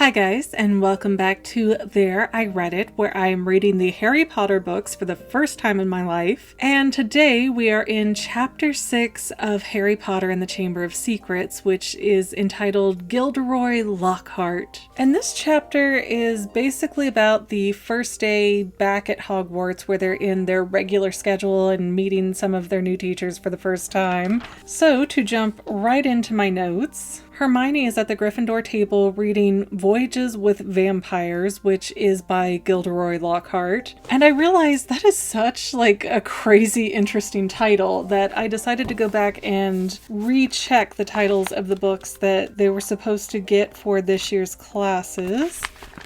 Hi guys, and welcome back to There I Read It, where I am reading the Harry Potter books for the first time in my life. And today we are in Chapter 6 of Harry Potter and the Chamber of Secrets, which is entitled Gilderoy Lockhart. And this chapter is basically about the first day back at Hogwarts, where they're in their regular schedule and meeting some of their new teachers for the first time. So to jump right into my notes, Hermione is at the Gryffindor table reading Voyages with Vampires, which is by Gilderoy Lockhart. And I realized that is such a crazy interesting title that I decided to go back and recheck the titles of the books that they were supposed to get for this year's classes.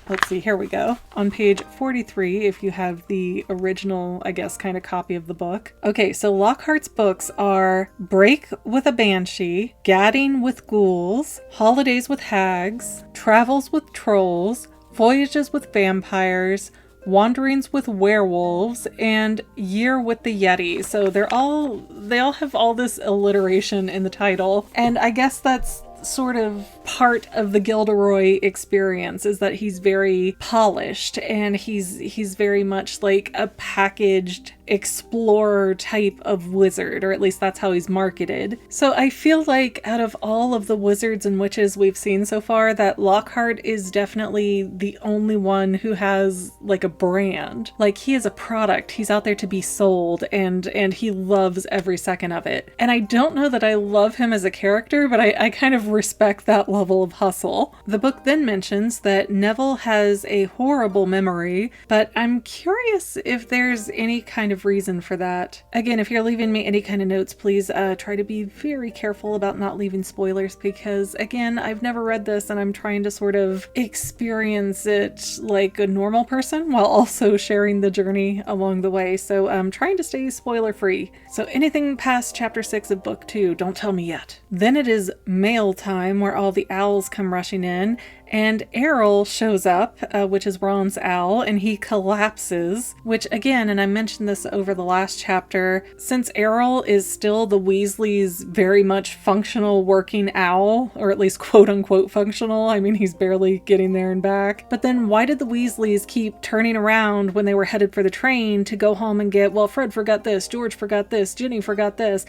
Let's see, here we go. On page 43, if you have the original, kind of copy of the book. Okay, so Lockhart's books are Break with a Banshee, Gadding with Ghouls, Holidays with Hags, Travels with Trolls, Voyages with Vampires, Wanderings with Werewolves, and Year with the Yeti. So they all have all this alliteration in the title, and I guess that's sort of part of the Gilderoy experience, is that he's very polished and he's very much like a packaged explorer type of wizard, or at least that's how he's marketed. So I feel like out of all of the wizards and witches we've seen so far, that Lockhart is definitely the only one who has a brand. He is a product. He's out there to be sold, and he loves every second of it. And I don't know that I love him as a character, but I kind of respect that level of hustle. The book then mentions that Neville has a horrible memory, but I'm curious if there's any kind of reason for that. Again, if you're leaving me any kind of notes, please try to be very careful about not leaving spoilers, because again, I've never read this and I'm trying to sort of experience it like a normal person while also sharing the journey along the way. So I'm trying to stay spoiler free. So anything past chapter 6 of book 2, don't tell me yet. Then it is mail time, where all the owls come rushing in, and Errol shows up, which is Ron's owl, and he collapses, which again, and I mentioned this over the last chapter, since Errol is still the Weasleys' very much functional working owl, or at least quote unquote functional, I mean he's barely getting there and back, but then why did the Weasleys keep turning around when they were headed for the train to go home and get, well, Fred forgot this, George forgot this, Ginny forgot this?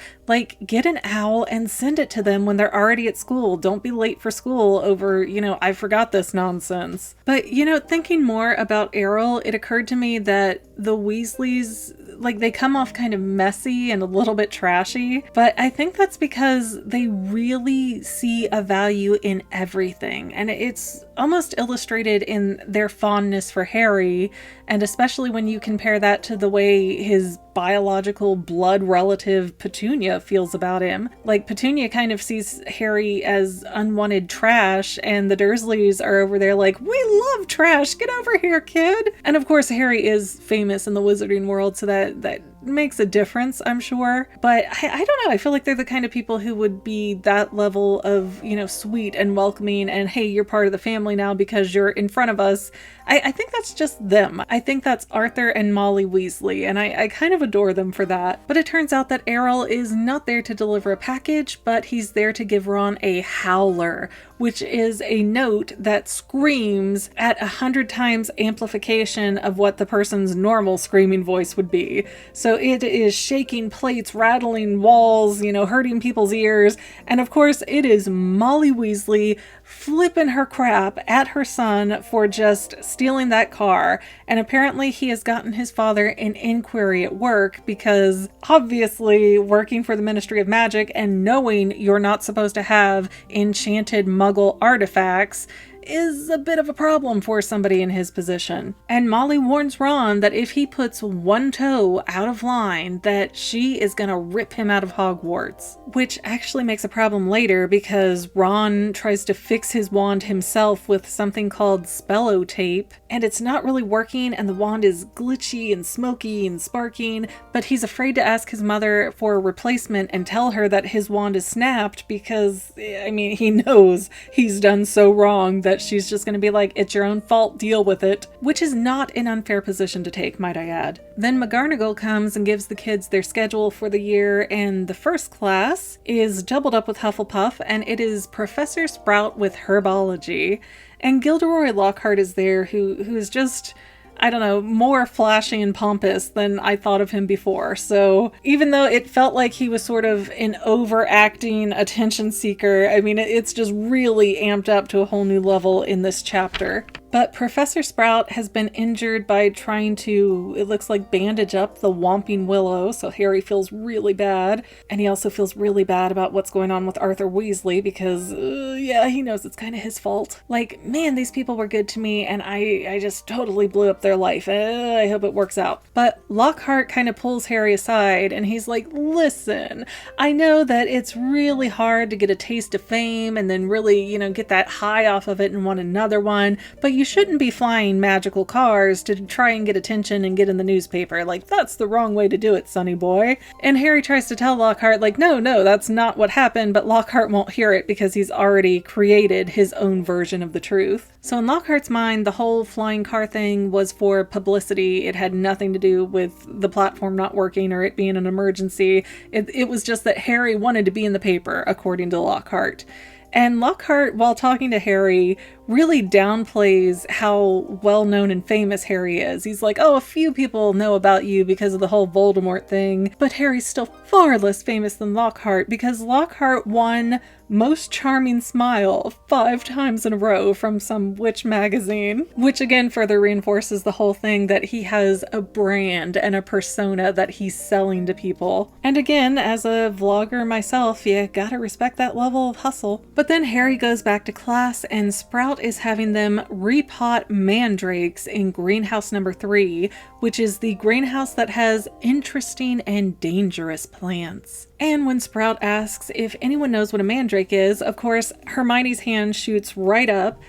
Get an owl and send it to them when they're already at school. Don't be late for school over, I forgot this nonsense. But, thinking more about Errol, it occurred to me that the Weasleys, they come off kind of messy and a little bit trashy, but I think that's because they really see a value in everything. And it's almost illustrated in their fondness for Harry, and especially when you compare that to the way his biological blood relative Petunia feels about him. Petunia kind of sees Harry as unwanted trash, and the Dursleys are over there we love trash, get over here, kid. And of course Harry is famous in the wizarding world, so that makes a difference, I'm sure. But I don't know, I feel like they're the kind of people who would be that level of, sweet and welcoming, and hey, you're part of the family now because you're in front of us. I think that's just them. I think that's Arthur and Molly Weasley, and I kind of adore them for that. But it turns out that Errol is not there to deliver a package, but he's there to give Ron a howler, which is a note that screams at 100 times amplification of what the person's normal screaming voice would be. So it is shaking plates, rattling walls, hurting people's ears. And of course, it is Molly Weasley flipping her crap at her son for just stealing that car. And apparently he has gotten his father an inquiry at work, because obviously working for the Ministry of Magic and knowing you're not supposed to have enchanted Muggle artifacts is a bit of a problem for somebody in his position. And Molly warns Ron that if he puts one toe out of line, that she is gonna rip him out of Hogwarts. Which actually makes a problem later, because Ron tries to fix his wand himself with something called Spello tape, and it's not really working, and the wand is glitchy and smoky and sparking, but he's afraid to ask his mother for a replacement and tell her that his wand is snapped, because, he knows he's done so wrong that but she's just going to be like, it's your own fault, deal with it, which is not an unfair position to take, might I add. Then McGonagall comes and gives the kids their schedule for the year, and the first class is doubled up with Hufflepuff, and it is Professor Sprout with herbology. And Gilderoy Lockhart is there, who is just, I don't know, more flashy and pompous than I thought of him before. So even though it felt like he was sort of an overacting attention seeker, I mean, it's just really amped up to a whole new level in this chapter. But Professor Sprout has been injured by trying to, it looks like, bandage up the Whomping Willow, so Harry feels really bad. And he also feels really bad about what's going on with Arthur Weasley because, yeah, he knows it's kind of his fault. Like, man, these people were good to me and I just totally blew up their life. I hope it works out. But Lockhart kind of pulls Harry aside and he's like, listen, I know that it's really hard to get a taste of fame and then really, you know, get that high off of it and want another one, but you shouldn't be flying magical cars to try and get attention and get in the newspaper. Like, that's the wrong way to do it, sonny boy. And Harry tries to tell Lockhart, like, no, that's not what happened, but Lockhart won't hear it because he's already created his own version of the truth. So in Lockhart's mind, the whole flying car thing was for publicity. It had nothing to do with the platform not working or it being an emergency. It was just that Harry wanted to be in the paper, according to Lockhart. And Lockhart, while talking to Harry, really downplays how well-known and famous Harry is. He's like, oh, a few people know about you because of the whole Voldemort thing, but Harry's still far less famous than Lockhart because Lockhart won Most Charming Smile 5 times in a row from some witch magazine, which again further reinforces the whole thing that he has a brand and a persona that he's selling to people. And again, as a vlogger myself, you gotta respect that level of hustle. But then Harry goes back to class and Sprout is having them repot mandrakes in greenhouse number 3, which is the greenhouse that has interesting and dangerous plants. And when Sprout asks if anyone knows what a mandrake is, of course, Hermione's hand shoots right up.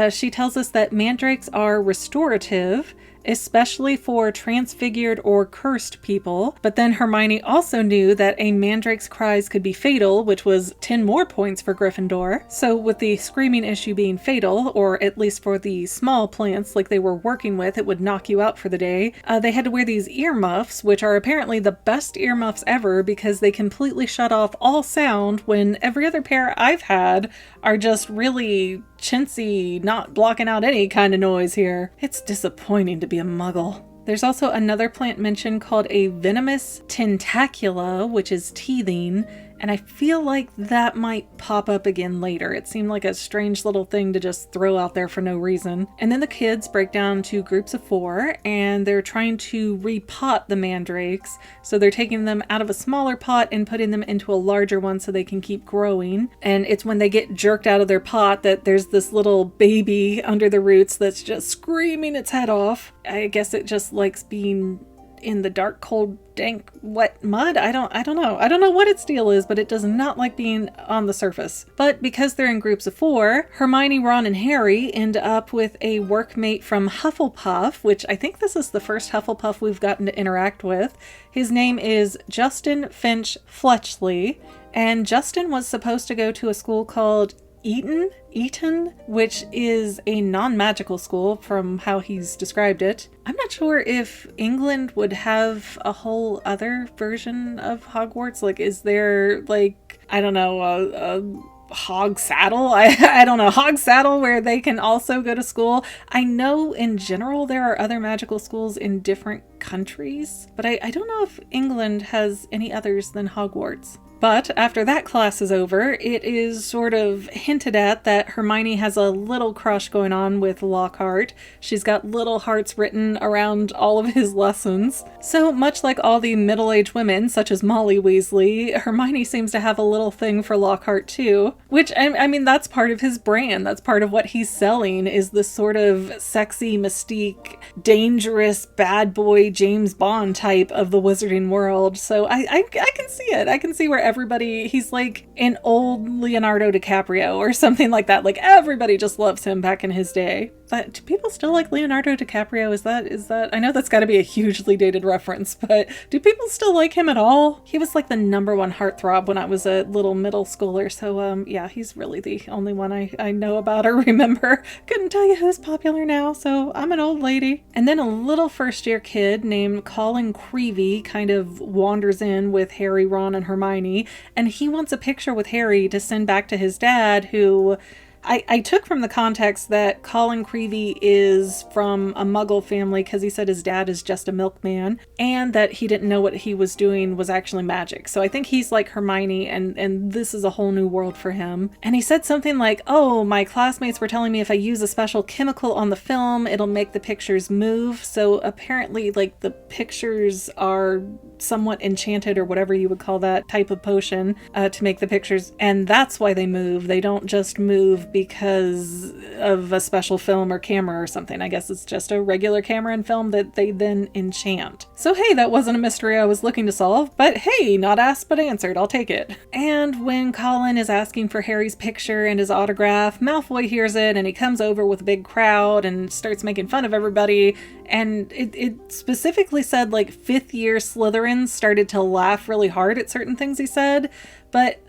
She tells us that mandrakes are restorative, especially for transfigured or cursed people. But then Hermione also knew that a mandrake's cries could be fatal, which was 10 more points for Gryffindor. So with the screaming issue being fatal, or at least for the small plants like they were working with, it would knock you out for the day. They had to wear these earmuffs, which are apparently the best earmuffs ever because they completely shut off all sound when every other pair I've had are just really chintzy, not blocking out any kind of noise here. It's disappointing to be a muggle. There's also another plant mentioned called a venomous tentacula, which is teething, and I feel like that might pop up again later. It seemed like a strange little thing to just throw out there for no reason. And then the kids break down to groups of 4, and they're trying to repot the mandrakes. So they're taking them out of a smaller pot and putting them into a larger one so they can keep growing. And it's when they get jerked out of their pot that there's this little baby under the roots that's just screaming its head off. I guess it just likes being in the dark, cold, dank, wet mud. I don't know. I don't know what its deal is, but it does not like being on the surface. But because they're in groups of 4, Hermione, Ron, and Harry end up with a workmate from Hufflepuff, which I think this is the first Hufflepuff we've gotten to interact with. His name is Justin Finch Fletchley, and Justin was supposed to go to a school called Eton, which is a non-magical school from how he's described it. I'm not sure if England would have a whole other version of Hogwarts. Like, is there, like, I don't know, a Hog Saddle? I don't know, Hog Saddle where they can also go to school. I know in general there are other magical schools in different countries, but I don't know if England has any others than Hogwarts. But after that class is over, it is sort of hinted at that Hermione has a little crush going on with Lockhart. She's got little hearts written around all of his lessons. So much like all the middle-aged women, such as Molly Weasley, Hermione seems to have a little thing for Lockhart too. Which, I mean, that's part of his brand. That's part of what he's selling, is this sort of sexy, mystique, dangerous, bad boy James Bond type of the wizarding world. So I can see it. I can see where everybody, he's like an old Leonardo DiCaprio or something like that. Like everybody just loves him back in his day. But do people still like Leonardo DiCaprio? Is that, I know that's got to be a hugely dated reference, but do people still like him at all? He was like the #1 heartthrob when I was a little middle schooler. So, yeah, he's really the only one I know about or remember. Couldn't tell you who's popular now, so I'm an old lady. And then a little first-year kid named Colin Creevy kind of wanders in with Harry, Ron, and Hermione, and he wants a picture with Harry to send back to his dad, who I took from the context that Colin Creevy is from a Muggle family because he said his dad is just a milkman, and that he didn't know what he was doing was actually magic. So I think he's like Hermione, and this is a whole new world for him. And he said something like, oh, my classmates were telling me if I use a special chemical on the film, it'll make the pictures move. So apparently, like, the pictures are somewhat enchanted, or whatever you would call that type of potion, to make the pictures, and that's why they move. They don't just move because of a special film or camera or something. I guess it's just a regular camera and film that they then enchant. So hey, that wasn't a mystery I was looking to solve, but hey, not asked but answered, I'll take it. And when Colin is asking for Harry's picture and his autograph, Malfoy hears it and he comes over with a big crowd and starts making fun of everybody. And it specifically said like 5th year Slytherins started to laugh really hard at certain things he said, but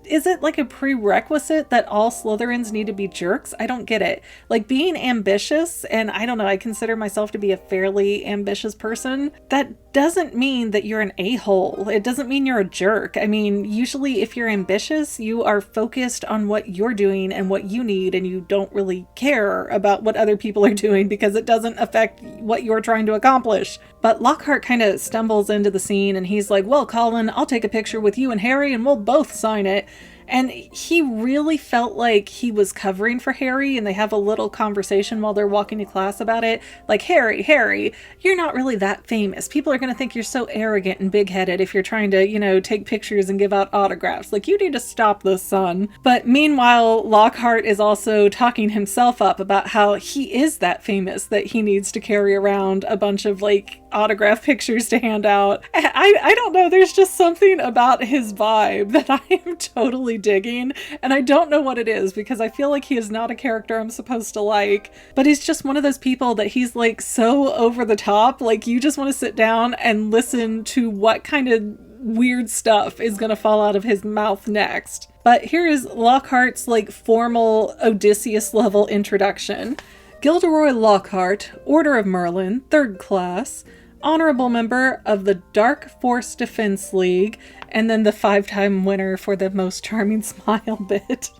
is it like a prerequisite that all Slytherins need to be jerks? I don't get it. Like, being ambitious, and I don't know, I consider myself to be a fairly ambitious person, that doesn't mean that you're an a-hole. It doesn't mean you're a jerk. I mean, usually if you're ambitious, you are focused on what you're doing and what you need, and you don't really care about what other people are doing because it doesn't affect what you're trying to accomplish. But Lockhart kind of stumbles into the scene and he's like, well, Colin, I'll take a picture with you and Harry and we'll both sign it. And he really felt like he was covering for Harry, and they have a little conversation while they're walking to class about it. Like, Harry, you're not really that famous. People are going to think you're so arrogant and big-headed if you're trying to, you know, take pictures and give out autographs. Like, you need to stop this, son. But meanwhile, Lockhart is also talking himself up about how he is that famous that he needs to carry around a bunch of, like, autograph pictures to hand out. I don't know, there's just something about his vibe that I am totally digging, and I don't know what it is because I feel like he is not a character I'm supposed to like, but he's just one of those people that he's like so over the top, like you just want to sit down and listen to what kind of weird stuff is going to fall out of his mouth next. But here is Lockhart's like formal Odysseus level introduction. Gilderoy Lockhart, Order of Merlin, 3rd class, honorable member of the Dark Force Defense League, and then the 5-time winner for the most charming smile bit.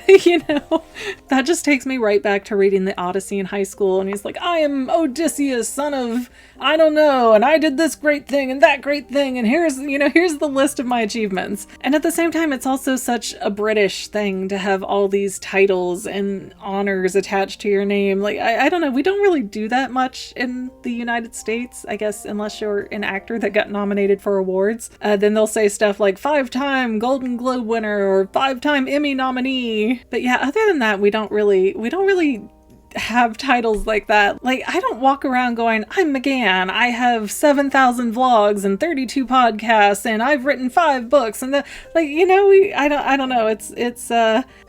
You know, that just takes me right back to reading the Odyssey in high school, and he's like, I am Odysseus, son of, I don't know, and I did this great thing and that great thing, and here's the list of my achievements. And at the same time, it's also such a British thing to have all these titles and honors attached to your name. Like, I don't know, we don't really do that much in the United States, I guess, unless you're an actor that got nominated for awards. Then they'll say stuff like 5-time Golden Globe winner or 5-time Emmy nominee. But yeah, other than that, we don't really have titles like that. Like, I don't walk around going, I'm McGann, I have 7,000 vlogs and 32 podcasts, and I've written 5 books, and I don't know. It's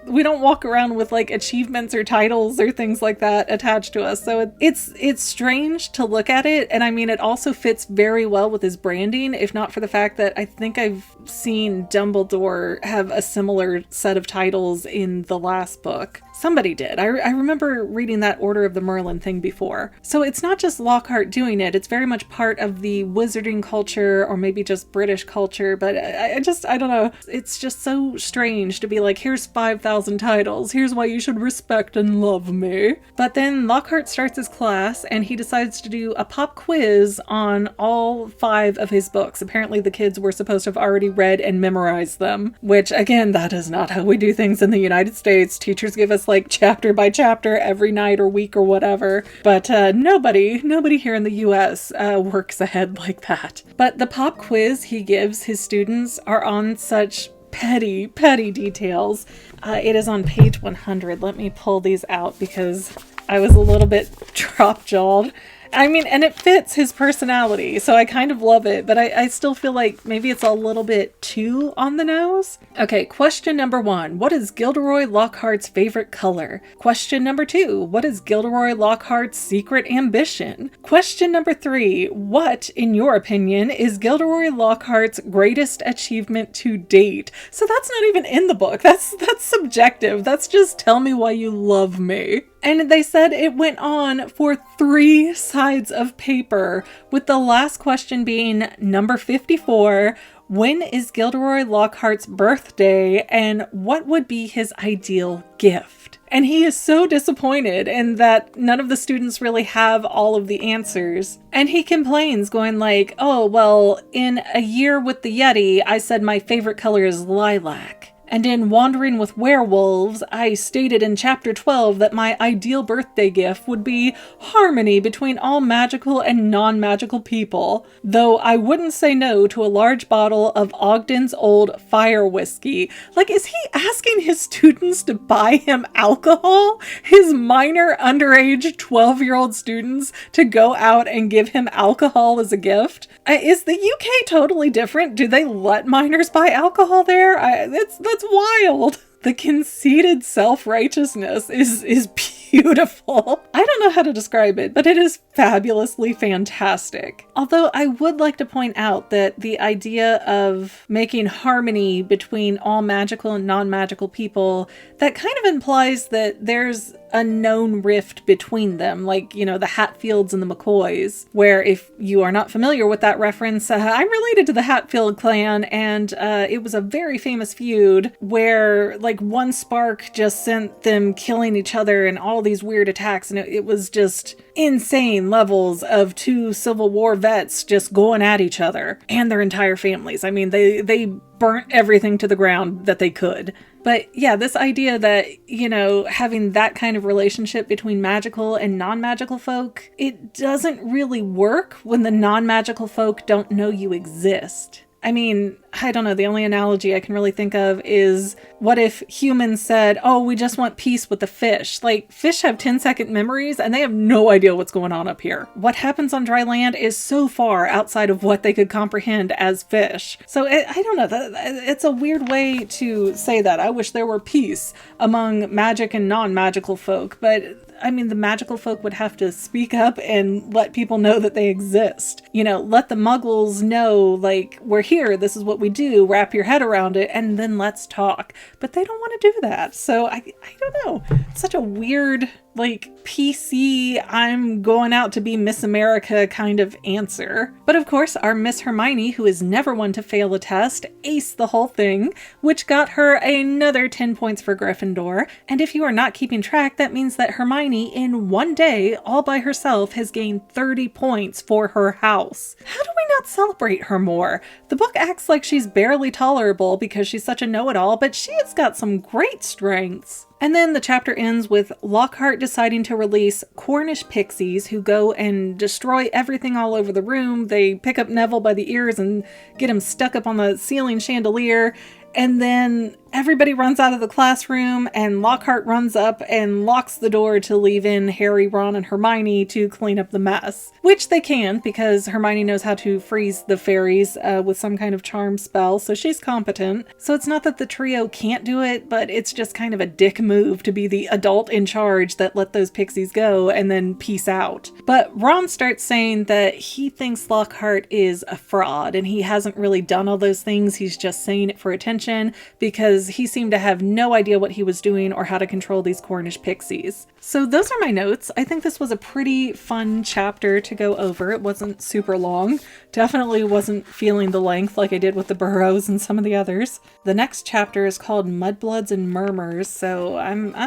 we don't walk around with like achievements or titles or things like that attached to us. So it's strange to look at it. And I mean, it also fits very well with his branding, if not for the fact that I think I've seen Dumbledore have a similar set of titles in the last book. Somebody did. I remember reading that Order of the Merlin thing before. So it's not just Lockhart doing it. It's very much part of the wizarding culture, or maybe just British culture. But I don't know. It's just so strange to be like, here's 5,000 titles. Here's why you should respect and love me. But then Lockhart starts his class and he decides to do a pop quiz on all 5 of his books. Apparently the kids were supposed to have already read and memorized them, which again, that is not how we do things in the United States. Teachers give us like chapter by chapter every night or week or whatever. But nobody here in the US works ahead like that. But the pop quiz he gives his students are on such petty details. It is on page 100. Let me pull these out because I was a little bit drop-jawed I mean, and it fits his personality, so I kind of love it, but I still feel like maybe it's a little bit too on the nose. Okay, question number 1. What is Gilderoy Lockhart's favorite color? Question number 2. What is Gilderoy Lockhart's secret ambition? Question number 3. What, in your opinion, is Gilderoy Lockhart's greatest achievement to date? So that's not even in the book. That's subjective. That's just tell me why you love me. And they said it went on for 3 sides of paper, with the last question being number 54. When is Gilderoy Lockhart's birthday, and what would be his ideal gift? And he is so disappointed in that none of the students really have all of the answers. And he complains, going like, oh, well, in A Year with the Yeti, I said my favorite color is lilac. And in Wandering with Werewolves, I stated in chapter 12 that my ideal birthday gift would be harmony between all magical and non-magical people, though I wouldn't say no to a large bottle of Ogden's Old Fire Whiskey. Like, is he asking his students to buy him alcohol? His minor underage 12-year-old students to go out and give him alcohol as a gift? Is the UK totally different? Do they let minors buy alcohol there? That's wild. The conceited self-righteousness is beautiful. I don't know how to describe it, but it is fabulously fantastic. Although I would like to point out that the idea of making harmony between all magical and non-magical people, that kind of implies that there's a known rift between them, like, you know, the Hatfields and the McCoys, where if you are not familiar with that reference, I'm related to the Hatfield clan, and it was a very famous feud where, like, one spark just sent them killing each other and all these weird attacks, and it was just insane levels of 2 Civil War vets just going at each other and their entire families. I mean, they burnt everything to the ground that they could. But yeah, this idea that, you know, having that kind of relationship between magical and non-magical folk, it doesn't really work when the non-magical folk don't know you exist. I mean, I don't know, the only analogy I can really think of is, what if humans said, oh, we just want peace with the fish? Like, fish have 10-second memories and they have no idea what's going on up here. What happens on dry land is so far outside of what they could comprehend as fish. So I don't know, it's a weird way to say that. I wish there were peace among magic and non-magical folk, but I mean, the magical folk would have to speak up and let people know that they exist. You know, let the muggles know, like, we're here, this is what we do, wrap your head around it, and then let's talk. But they don't want to do that. So I don't know. It's such a weird, like, PC, I'm going out to be Miss America kind of answer. But of course, our Miss Hermione, who is never one to fail a test, aced the whole thing, which got her another 10 points for Gryffindor. And if you are not keeping track, that means that Hermione, in one day, all by herself, has gained 30 points for her house. How do we not celebrate her more? The book acts like she's barely tolerable because she's such a know-it-all, but she has got some great strengths. And then the chapter ends with Lockhart deciding to release Cornish pixies who go and destroy everything all over the room. They pick up Neville by the ears and get him stuck up on the ceiling chandelier. And then everybody runs out of the classroom and Lockhart runs up and locks the door to leave in Harry, Ron, and Hermione to clean up the mess. Which they can, because Hermione knows how to freeze the fairies with some kind of charm spell, so she's competent. So it's not that the trio can't do it, but it's just kind of a dick move to be the adult in charge that let those pixies go and then peace out. But Ron starts saying that he thinks Lockhart is a fraud and he hasn't really done all those things, he's just saying it for attention, because he seemed to have no idea what he was doing or how to control these Cornish pixies. So those are my notes. I think this was a pretty fun chapter to go over. It wasn't super long. Definitely wasn't feeling the length like I did with the Burrows and some of the others. The next chapter is called Mudbloods and Murmurs, so I'm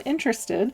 interested.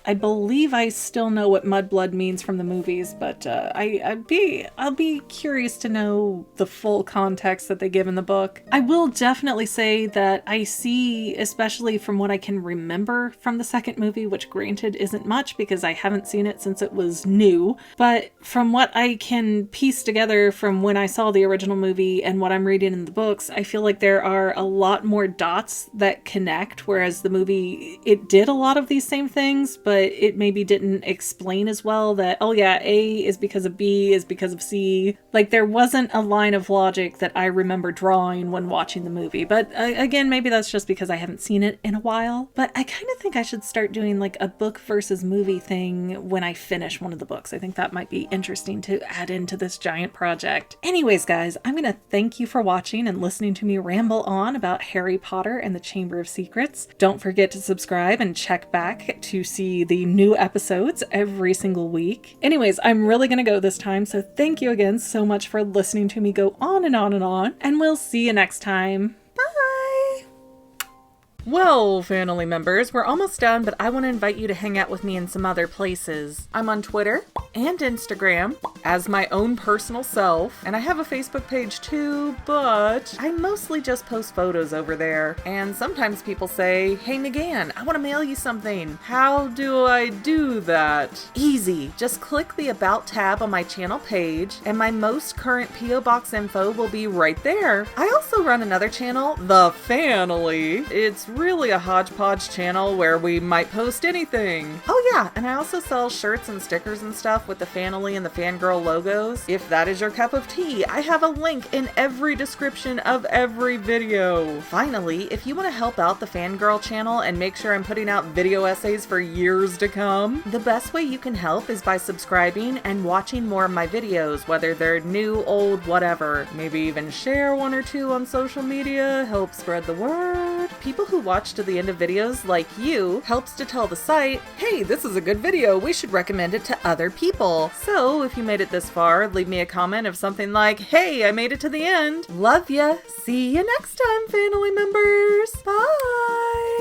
I believe I still know what mudblood means from the movies, but I'll be curious to know the full context that they give in the book. I will definitely say that I see, especially from what I can remember from the second movie, which granted isn't much because I haven't seen it since it was new, but from what I can piece together from when I saw the original movie and what I'm reading in the books, I feel like there are a lot more dots that connect, whereas the movie, it did a lot of these same things, but but it maybe didn't explain as well that, oh yeah, A is because of B is because of C. Like, there wasn't a line of logic that I remember drawing when watching the movie. But again, maybe that's just because I haven't seen it in a while. But I kind of think I should start doing like a book versus movie thing when I finish one of the books. I think that might be interesting to add into this giant project. Anyways, guys, I'm going to thank you for watching and listening to me ramble on about Harry Potter and the Chamber of Secrets. Don't forget to subscribe and check back to see the new episodes every single week. Anyways, I'm really going to go this time, so thank you again so much for listening to me go on and on and on, and we'll see you next time. Bye! Well, Fanily members, we're almost done, but I want to invite you to hang out with me in some other places. I'm on Twitter and Instagram as my own personal self, and I have a Facebook page too, but I mostly just post photos over there. And sometimes people say, hey McGann, I want to mail you something. How do I do that? Easy. Just click the About tab on my channel page, and my most current P.O. Box info will be right there. I also run another channel, The Fanily. It's really a hodgepodge channel where we might post anything. Oh yeah, and I also sell shirts and stickers and stuff with the Fanily and the Fangirl logos. If that is your cup of tea, I have a link in every description of every video. Finally, if you want to help out the Fangirl channel and make sure I'm putting out video essays for years to come, the best way you can help is by subscribing and watching more of my videos, whether they're new, old, whatever. Maybe even share one or two on social media, help spread the word. People who watch to the end of videos like you helps to tell the site, hey, this is a good video, we should recommend it to other people. So if you made it this far, leave me a comment of something like, hey, I made it to the end. Love ya. See you next time, Fanily members. Bye.